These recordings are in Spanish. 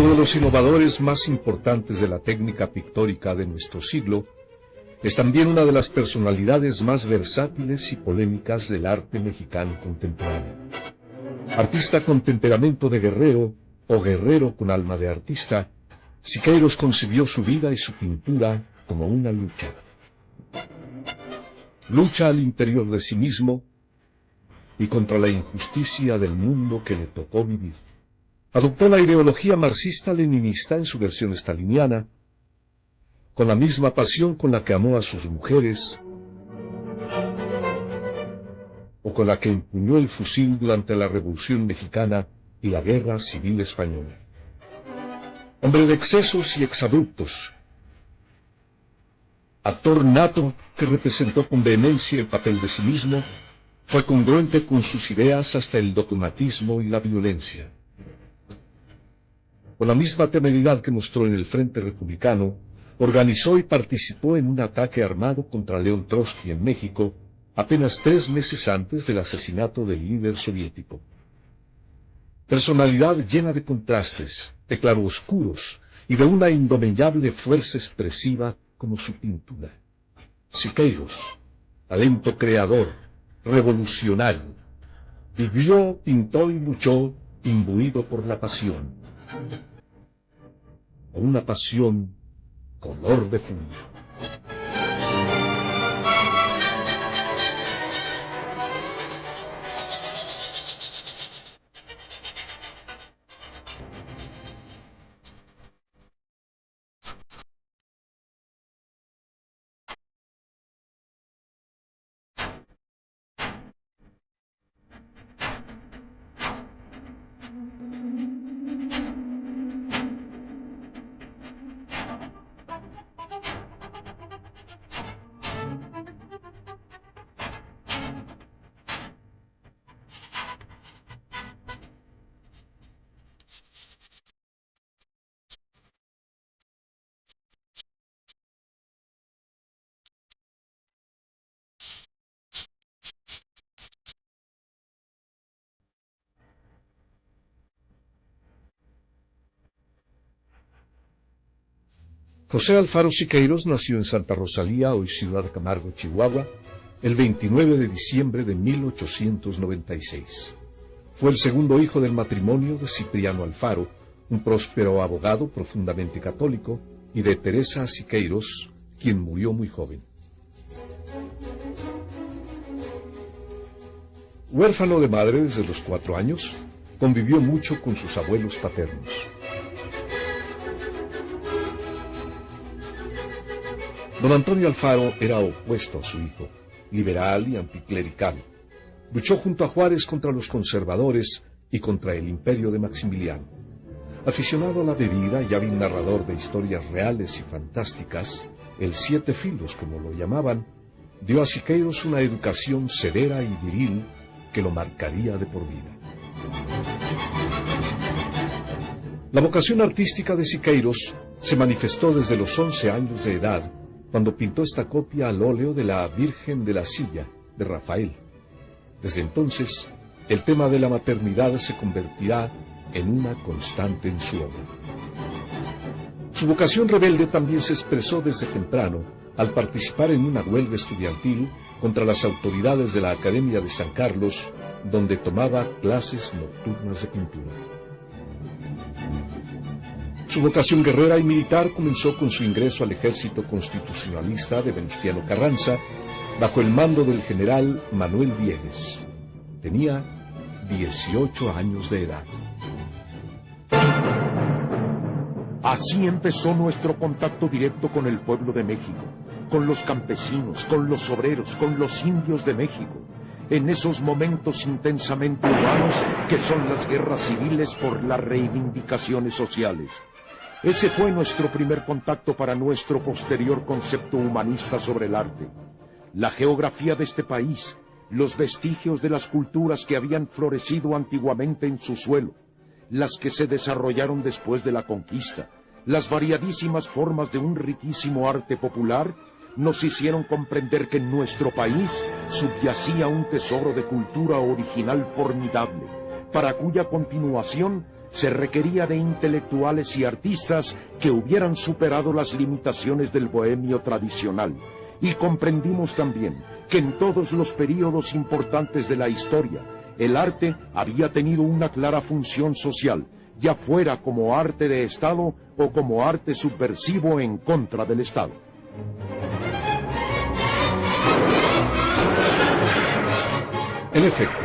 Uno de los innovadores más importantes de la técnica pictórica de nuestro siglo, es también una de las personalidades más versátiles y polémicas del arte mexicano contemporáneo. Artista con temperamento de guerrero o guerrero con alma de artista, Siqueiros concibió su vida y su pintura como una lucha. Lucha al interior de sí mismo y contra la injusticia del mundo que le tocó vivir. Adoptó la ideología marxista-leninista en su versión staliniana, con la misma pasión con la que amó a sus mujeres, o con la que empuñó el fusil durante la Revolución Mexicana y la Guerra Civil Española. Hombre de excesos y exabruptos, actor nato que representó con vehemencia el papel de sí mismo, fue congruente con sus ideas hasta el dogmatismo y la violencia. Con la misma temeridad que mostró en el Frente Republicano, organizó y participó en un ataque armado contra León Trotsky en México, apenas 3 meses antes del asesinato del líder soviético. Personalidad llena de contrastes, de claroscuros y de una indomellable fuerza expresiva como su pintura. Siqueiros, talento creador, revolucionario, vivió, pintó y luchó imbuido por la pasión. Una pasión color de furia. José Alfaro Siqueiros nació en Santa Rosalía, hoy Ciudad Camargo, Chihuahua, el 29 de diciembre de 1896. Fue el segundo hijo del matrimonio de Cipriano Alfaro, un próspero abogado profundamente católico, y de Teresa Siqueiros, quien murió muy joven. Huérfano de madre desde los 4 años, convivió mucho con sus abuelos paternos. Don Antonio Alfaro era opuesto a su hijo, liberal y anticlerical. Luchó junto a Juárez contra los conservadores y contra el imperio de Maximiliano. Aficionado a la bebida y hábil narrador de historias reales y fantásticas, el 7 filos, como lo llamaban, dio a Siqueiros una educación severa y viril que lo marcaría de por vida. La vocación artística de Siqueiros se manifestó desde los 11 años de edad, cuando pintó esta copia al óleo de la Virgen de la Silla, de Rafael. Desde entonces, el tema de la maternidad se convertirá en una constante en su obra. Su vocación rebelde también se expresó desde temprano, al participar en una huelga estudiantil contra las autoridades de la Academia de San Carlos, donde tomaba clases nocturnas de pintura. Su vocación guerrera y militar comenzó con su ingreso al ejército constitucionalista de Venustiano Carranza, bajo el mando del general Manuel Viegas. Tenía 18 años de edad. Así empezó nuestro contacto directo con el pueblo de México, con los campesinos, con los obreros, con los indios de México, en esos momentos intensamente humanos que son las guerras civiles por las reivindicaciones sociales. Ese fue nuestro primer contacto para nuestro posterior concepto humanista sobre el arte. La geografía de este país, los vestigios de las culturas que habían florecido antiguamente en su suelo, las que se desarrollaron después de la conquista, las variadísimas formas de un riquísimo arte popular, nos hicieron comprender que en nuestro país subyacía un tesoro de cultura original formidable, para cuya continuación Se requería de intelectuales y artistas que hubieran superado las limitaciones del bohemio tradicional. Y comprendimos también que en todos los períodos importantes de la historia, el arte había tenido una clara función social, ya fuera como arte de Estado o como arte subversivo en contra del Estado. En efecto,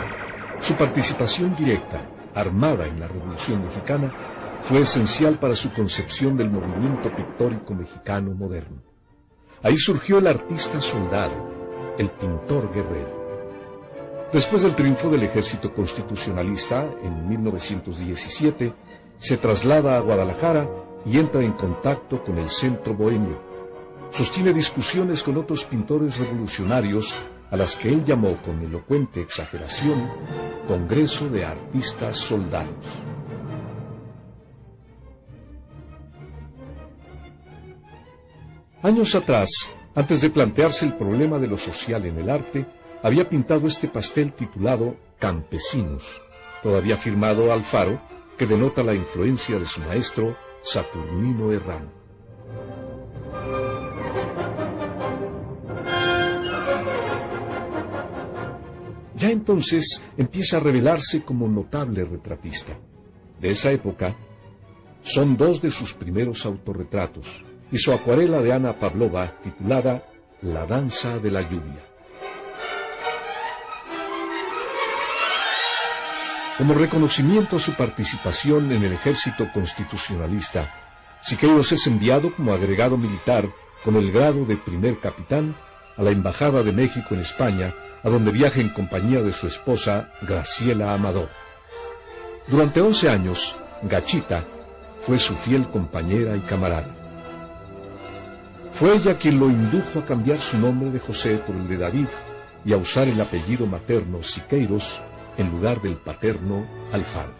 su participación directa, armada en la Revolución Mexicana, fue esencial para su concepción del movimiento pictórico mexicano moderno. Ahí surgió el artista soldado, el pintor guerrero. Después del triunfo del ejército constitucionalista en 1917, se traslada a Guadalajara y entra en contacto con el centro bohemio. Sostiene discusiones con otros pintores revolucionarios, a las que él llamó con elocuente exageración Congreso de Artistas Soldados. Años atrás, antes de plantearse el problema de lo social en el arte, había pintado este pastel titulado Campesinos, todavía firmado Alfaro, que denota la influencia de su maestro Saturnino Herrán. Ya entonces empieza a revelarse como notable retratista. De esa época son dos de sus primeros autorretratos y su acuarela de Ana Pavlova titulada La danza de la lluvia. Como reconocimiento a su participación en el ejército constitucionalista, Siqueiros es enviado como agregado militar con el grado de primer capitán a la Embajada de México en España, a donde viaja en compañía de su esposa Graciela Amador. Durante 11 años, Gachita fue su fiel compañera y camarada. Fue ella quien lo indujo a cambiar su nombre de José por el de David y a usar el apellido materno Siqueiros en lugar del paterno Alfaro.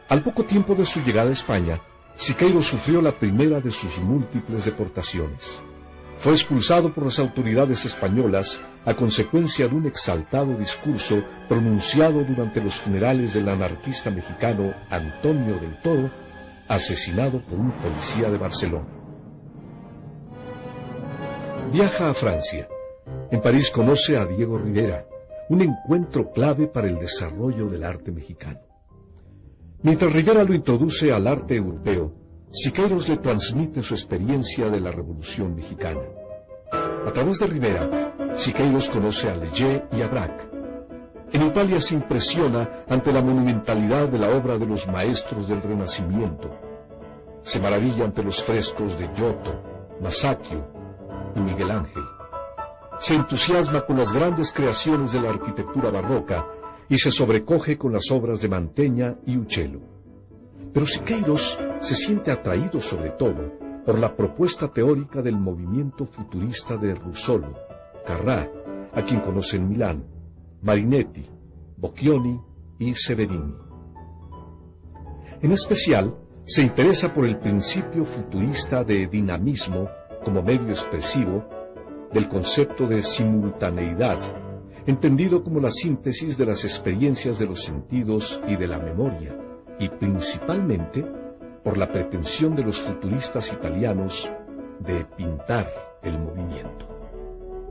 Al poco tiempo de su llegada a España, Siqueiros sufrió la primera de sus múltiples deportaciones. Fue expulsado por las autoridades españolas a consecuencia de un exaltado discurso pronunciado durante los funerales del anarquista mexicano Antonio del Toro, asesinado por un policía de Barcelona. Viaja a Francia. En París conoce a Diego Rivera, un encuentro clave para el desarrollo del arte mexicano. Mientras Rivera lo introduce al arte europeo, Siqueiros le transmite su experiencia de la Revolución Mexicana. A través de Rivera, Siqueiros conoce a Leger y a Braque. En Italia se impresiona ante la monumentalidad de la obra de los maestros del Renacimiento. Se maravilla ante los frescos de Giotto, Masaccio y Miguel Ángel. Se entusiasma con las grandes creaciones de la arquitectura barroca y se sobrecoge con las obras de Mantegna y Uccello. Pero Siqueiros se siente atraído sobre todo por la propuesta teórica del movimiento futurista de Russolo, Carrà, a quien conoce en Milán, Marinetti, Bocchioni y Severini. En especial, se interesa por el principio futurista de dinamismo como medio expresivo del concepto de simultaneidad, entendido como la síntesis de las experiencias de los sentidos y de la memoria, y principalmente por la pretensión de los futuristas italianos de pintar el movimiento.